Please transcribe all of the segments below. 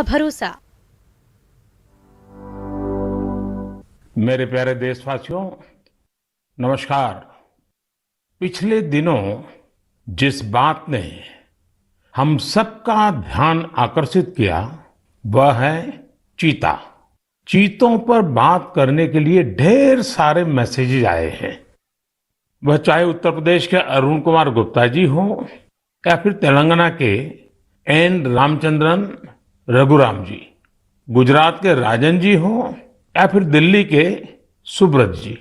भरोसा। मेरे प्यारे देशवासियों, नमस्कार। पिछले दिनों जिस बात ने हम सबका ध्यान आकर्षित किया वह है चीता। चीतों पर बात करने के लिए ढेर सारे मैसेजेस आए हैं। वह चाहे उत्तर प्रदेश के अरुण कुमार गुप्ता जी हो या फिर तेलंगाना के एन रामचंद्रन रघुराम जी, गुजरात के राजन जी हो या फिर दिल्ली के सुब्रत जी।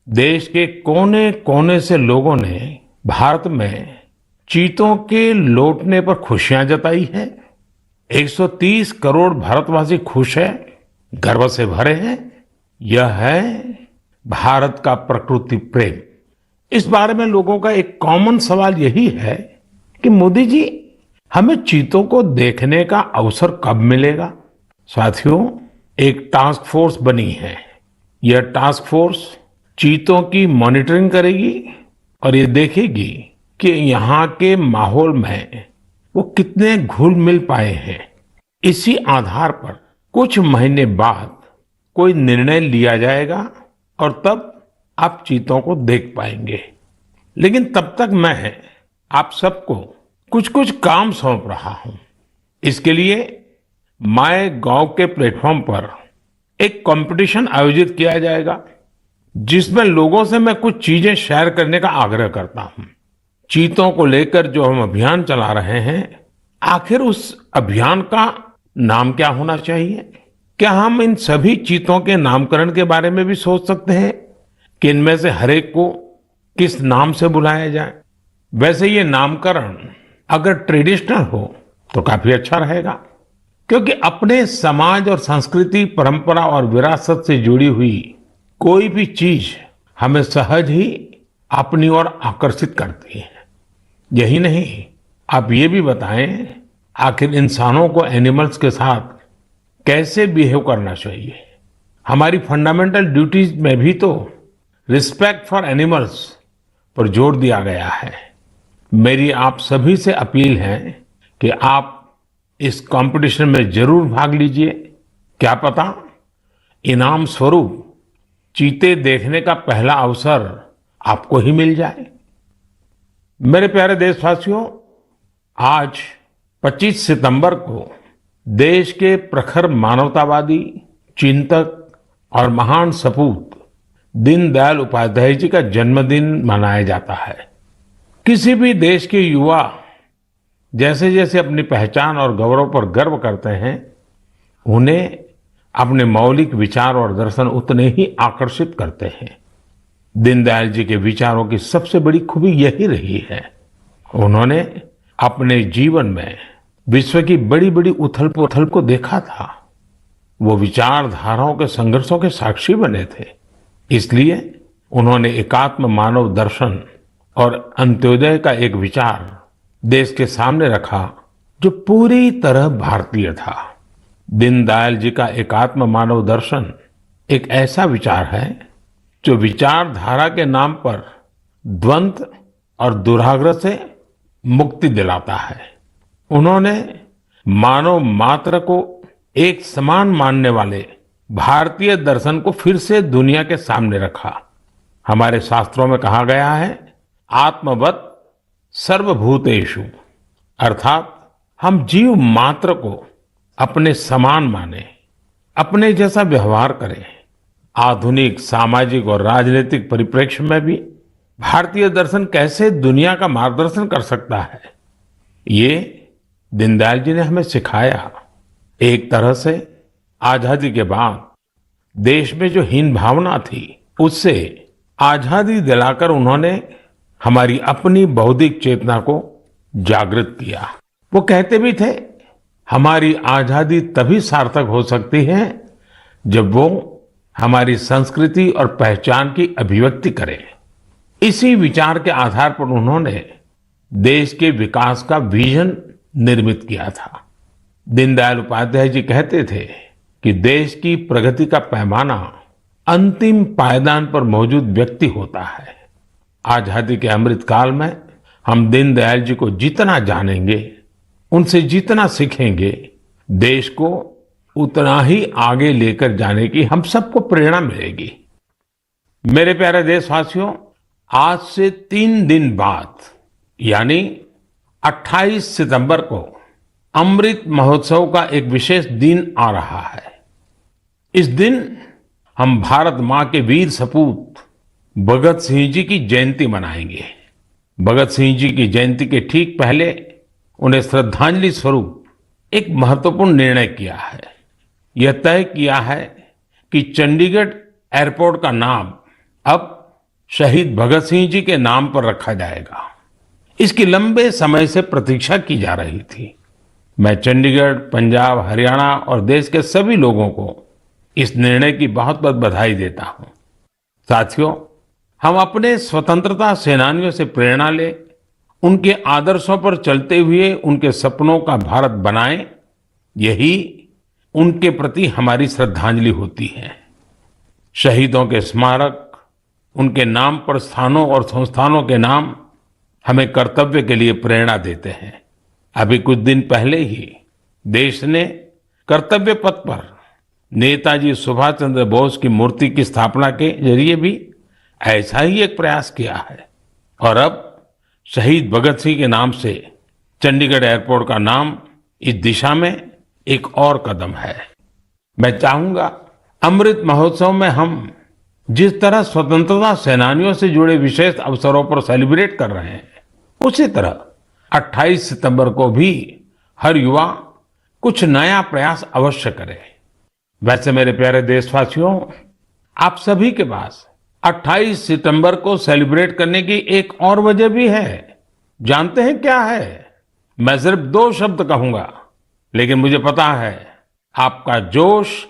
देश के कोने कोने से लोगों ने भारत में चीतों के लौटने पर खुशियां जताई है। 130 करोड़ भारतवासी खुश है, गर्व से भरे हैं। यह है भारत का प्रकृति प्रेम। इस बारे में लोगों का एक कॉमन सवाल यही है कि मोदी जी, हमें चीतों को देखने का अवसर कब मिलेगा? साथियों, एक टास्क फोर्स बनी है। यह टास्क फोर्स चीतों की मॉनिटरिंग करेगी और ये देखेगी कि यहाँ के माहौल में वो कितने घुल मिल पाए हैं। इसी आधार पर कुछ महीने बाद कोई निर्णय लिया जाएगा और तब आप चीतों को देख पाएंगे। लेकिन तब तक मैं आप सबको कुछ कुछ काम सौंप रहा हूं। इसके लिए माय गॉव के प्लेटफॉर्म पर एक कंपटीशन आयोजित किया जाएगा जिसमें लोगों से मैं कुछ चीजें शेयर करने का आग्रह करता हूं। चीतों को लेकर जो हम अभियान चला रहे हैं, आखिर उस अभियान का नाम क्या होना चाहिए? क्या हम इन सभी चीतों के नामकरण के बारे में भी सोच सकते हैं कि इनमें से हर एक को किस नाम से बुलाया जाए? वैसे ये नामकरण अगर ट्रेडिशनल हो तो काफी अच्छा रहेगा, क्योंकि अपने समाज और संस्कृति, परंपरा और विरासत से जुड़ी हुई कोई भी चीज हमें सहज ही अपनी ओर आकर्षित करती है। यही नहीं, आप ये भी बताएं, आखिर इंसानों को एनिमल्स के साथ कैसे बिहेव करना चाहिए? हमारी फंडामेंटल ड्यूटीज में भी तो रिस्पेक्ट फॉर एनिमल्स पर जोर दिया गया है। मेरी आप सभी से अपील है कि आप इस कंपटीशन में जरूर भाग लीजिए। क्या पता इनाम स्वरूप चीते देखने का पहला अवसर आपको ही मिल जाए। मेरे प्यारे देशवासियों, आज 25 सितंबर को देश के प्रखर मानवतावादी, चिंतक और महान सपूत दीनदयाल उपाध्याय जी का जन्मदिन मनाया जाता है। किसी भी देश के युवा जैसे जैसे अपनी पहचान और गौरव पर गर्व करते हैं, उन्हें अपने मौलिक विचार और दर्शन उतने ही आकर्षित करते हैं। दीनदयाल जी के विचारों की सबसे बड़ी खूबी यही रही है, उन्होंने अपने जीवन में विश्व की बड़ी बड़ी उथल पुथल को देखा था। वो विचारधाराओं के संघर्षों के साक्षी बने थे। इसलिए उन्होंने एकात्म मानव दर्शन और अंत्योदय का एक विचार देश के सामने रखा जो पूरी तरह भारतीय था। दीनदयाल जी का एकात्म मानव दर्शन एक ऐसा विचार है जो विचारधारा के नाम पर द्वंद्व और दुराग्रह से मुक्ति दिलाता है। उन्होंने मानव मात्र को एक समान मानने वाले भारतीय दर्शन को फिर से दुनिया के सामने रखा। हमारे शास्त्रों में कहा गया है, आत्मवत सर्वभूतेषु, अर्थात हम जीव मात्र को अपने समान माने, अपने जैसा व्यवहार करें। आधुनिक सामाजिक और राजनीतिक परिप्रेक्ष्य में भी भारतीय दर्शन कैसे दुनिया का मार्गदर्शन कर सकता है, ये दीनदयाल जी ने हमें सिखाया। एक तरह से आजादी के बाद देश में जो हीन भावना थी, उससे आजादी दिलाकर उन्होंने हमारी अपनी बौद्धिक चेतना को जागृत किया। वो कहते भी थे, हमारी आजादी तभी सार्थक हो सकती है जब वो हमारी संस्कृति और पहचान की अभिव्यक्ति करे। इसी विचार के आधार पर उन्होंने देश के विकास का विजन निर्मित किया था। दीनदयाल उपाध्याय जी कहते थे कि देश की प्रगति का पैमाना अंतिम पायदान पर मौजूद व्यक्ति होता है। आजादी के अमृत काल में हम दीनदयाल जी को जितना जानेंगे, उनसे जितना सीखेंगे, देश को उतना ही आगे लेकर जाने की हम सबको प्रेरणा मिलेगी। मेरे प्यारे देशवासियों, आज से 3 दिन बाद यानी 28 सितंबर को अमृत महोत्सव का एक विशेष दिन आ रहा है। इस दिन हम भारत मां के वीर सपूत भगत सिंह जी की जयंती मनाएंगे। भगत सिंह जी की जयंती के ठीक पहले उन्हें श्रद्धांजलि स्वरूप एक महत्वपूर्ण निर्णय किया है। यह तय किया है कि चंडीगढ़ एयरपोर्ट का नाम अब शहीद भगत सिंह जी के नाम पर रखा जाएगा। इसकी लंबे समय से प्रतीक्षा की जा रही थी। मैं चंडीगढ़, पंजाब, हरियाणा और देश के सभी लोगों को इस निर्णय की बहुत बहुत बधाई देता हूं। साथियों, हम अपने स्वतंत्रता सेनानियों से प्रेरणा लें, उनके आदर्शों पर चलते हुए उनके सपनों का भारत बनाएं। यही उनके प्रति हमारी श्रद्धांजलि होती है। शहीदों के स्मारक, उनके नाम पर स्थानों और संस्थानों के नाम हमें कर्तव्य के लिए प्रेरणा देते हैं। अभी कुछ दिन पहले ही देश ने कर्तव्य पथ पर नेताजी सुभाष चंद्र बोस की मूर्ति की स्थापना के जरिए भी ऐसा ही एक प्रयास किया है। और अब शहीद भगत सिंह के नाम से चंडीगढ़ एयरपोर्ट का नाम इस दिशा में एक और कदम है। मैं चाहूंगा अमृत महोत्सव में हम जिस तरह स्वतंत्रता सेनानियों से जुड़े विशेष अवसरों पर सेलिब्रेट कर रहे हैं, उसी तरह 28 सितंबर को भी हर युवा कुछ नया प्रयास अवश्य करे। वैसे मेरे प्यारे देशवासियों, आप सभी के पास 28 सितंबर को सेलिब्रेट करने की एक और वजह भी है। जानते हैं क्या है? मैं सिर्फ 2 शब्द कहूंगा, लेकिन मुझे पता है आपका जोश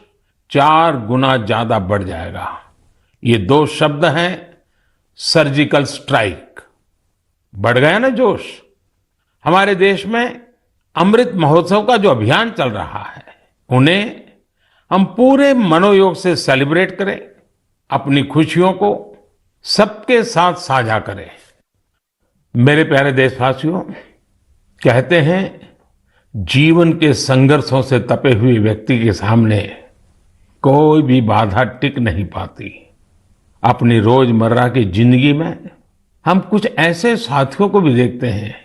4 गुना ज्यादा बढ़ जाएगा। ये 2 शब्द हैं सर्जिकल स्ट्राइक। बढ़ गया ना जोश? हमारे देश में अमृत महोत्सव का जो अभियान चल रहा है, उन्हें हम पूरे मनोयोग से सेलिब्रेट करें, अपनी खुशियों को सबके साथ साझा करें। मेरे प्यारे देशवासियों, कहते हैं जीवन के संघर्षों से तपे हुए व्यक्ति के सामने कोई भी बाधा टिक नहीं पाती। अपनी रोजमर्रा की जिंदगी में हम कुछ ऐसे साथियों को भी देखते हैं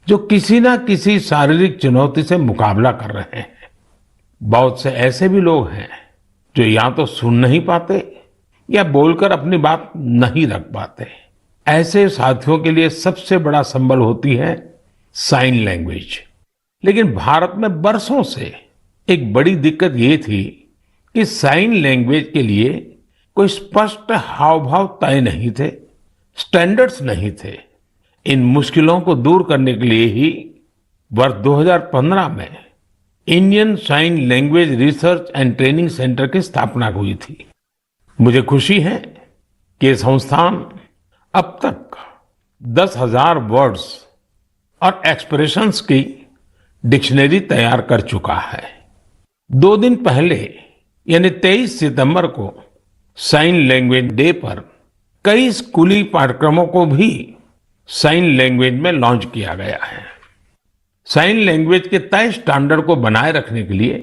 जो किसी ना किसी शारीरिक चुनौती से मुकाबला कर रहे हैं। बहुत से ऐसे भी लोग हैं जो या तो सुन नहीं पाते या बोलकर अपनी बात नहीं रख पाते। ऐसे साथियों के लिए सबसे बड़ा संबल होती है साइन लैंग्वेज। लेकिन भारत में बरसों से एक बड़ी दिक्कत ये थी कि साइन लैंग्वेज के लिए कोई स्पष्ट हाव भाव तय नहीं थे, स्टैंडर्ड्स नहीं थे। इन मुश्किलों को दूर करने के लिए ही वर्ष 2015 में Indian sign language research and training centre की स्थापना हुई थी। मुझे खुशी है कि ये संस्थान अब तक 10,000 वर्ड्स और एक्सप्रेशंस की डिक्शनरी तैयार कर चुका है। 2 दिन पहले यानी 23 सितंबर को साइन लैंग्वेज डे पर कई स्कूली पाठ्यक्रमों को भी साइन लैंग्वेज में लॉन्च किया गया है। साइन लैंग्वेज के तय स्टैंडर्ड को बनाए रखने के लिए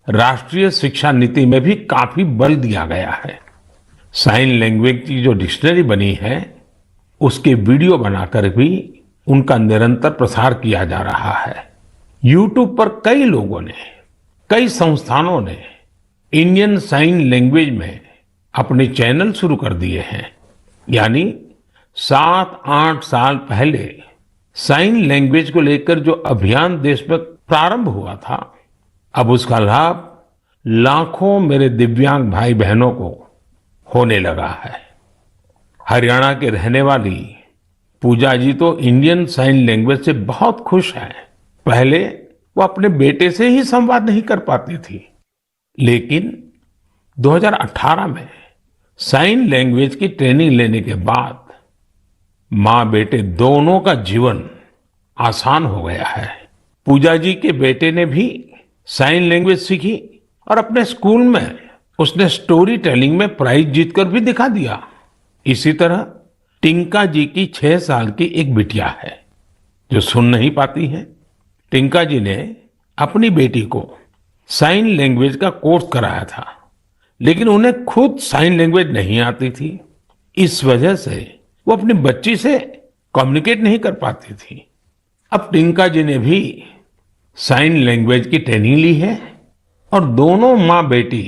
राष्ट्रीय शिक्षा नीति में भी काफी बल दिया गया है। साइन लैंग्वेज की जो डिक्शनरी बनी है, उसके वीडियो बनाकर भी उनका निरंतर प्रसार किया जा रहा है। YouTube पर कई लोगों ने, कई संस्थानों ने इंडियन साइन लैंग्वेज में अपने चैनल शुरू कर दिए हैं। यानी 7-8 साल पहले साइन लैंग्वेज को लेकर जो अभियान देश में प्रारंभ हुआ था, अब उसका लाभ लाखों मेरे दिव्यांग भाई बहनों को होने लगा है। हरियाणा के रहने वाली पूजा जी तो इंडियन साइन लैंग्वेज से बहुत खुश हैं। पहले वो अपने बेटे से ही संवाद नहीं कर पाती थी, लेकिन 2018 में साइन लैंग्वेज की ट्रेनिंग लेने के बाद माँ बेटे दोनों का जीवन आसान हो गया है। पूजा जी के बेटे ने भी साइन लैंग्वेज सीखी और अपने स्कूल में उसने स्टोरी टेलिंग में प्राइज जीतकर भी दिखा दिया। इसी तरह टिंका जी की 6 साल की एक बिटिया है जो सुन नहीं पाती है। टिंका जी ने अपनी बेटी को साइन लैंग्वेज का कोर्स कराया था, लेकिन उन्हें खुद साइन लैंग्वेज नहीं आती थी। इस वजह से वो अपनी बच्ची से कम्युनिकेट नहीं कर पाती थी। अब टिंका जी ने भी साइन लैंग्वेज की ट्रेनिंग ली है और दोनों माँ बेटी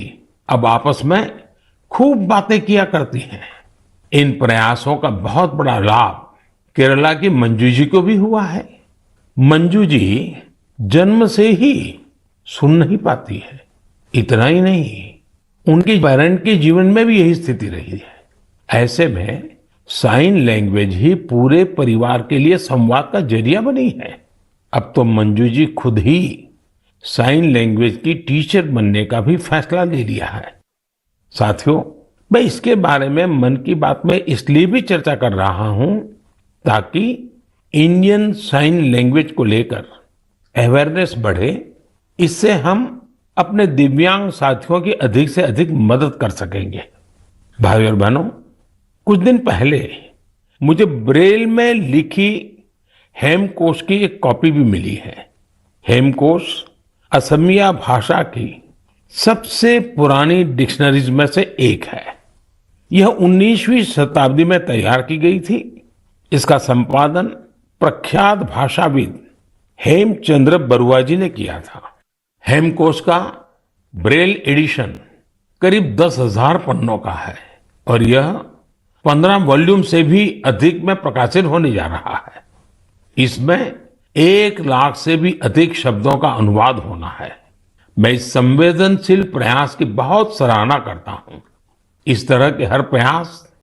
अब आपस में खूब बातें किया करती हैं। इन प्रयासों का बहुत बड़ा लाभ केरला की मंजू जी को भी हुआ है। मंजू जी जन्म से ही सुन नहीं पाती है। इतना ही नहीं, उनके पेरेंट के जीवन में भी यही स्थिति रही है। ऐसे में साइन लैंग्वेज ही पूरे परिवार के लिए संवाद का जरिया बनी है। अब तो मंजू जी खुद ही साइन लैंग्वेज की टीचर बनने का भी फैसला ले लिया है। साथियों, मैं इसके बारे में मन की बात में इसलिए भी चर्चा कर रहा हूं ताकि इंडियन साइन लैंग्वेज को लेकर अवेयरनेस बढ़े। इससे हम अपने दिव्यांग साथियों की अधिक से अधिक मदद कर सकेंगे। भाइयों और बहनों, कुछ दिन पहले मुझे ब्रेल में लिखी हेमकोश की एक कॉपी भी मिली है। हेमकोश असमिया भाषा की सबसे पुरानी डिक्शनरीज में से एक है। यह 19वीं शताब्दी में तैयार की गई थी। इसका संपादन प्रख्यात भाषाविद हेमचंद्र बरुआ जी ने किया था। हेमकोश का ब्रेल एडिशन करीब 10,000 पन्नों का है और यह 15 वॉल्यूम से भी अधिक में प्रकाशित होने जा रहा है। इसमें 1 लाख से भी अधिक शब्दों का अनुवाद होना है। मैं इस संवेदनशील प्रयास की बहुत सराहना करता हूं। इस तरह के हर प्रयास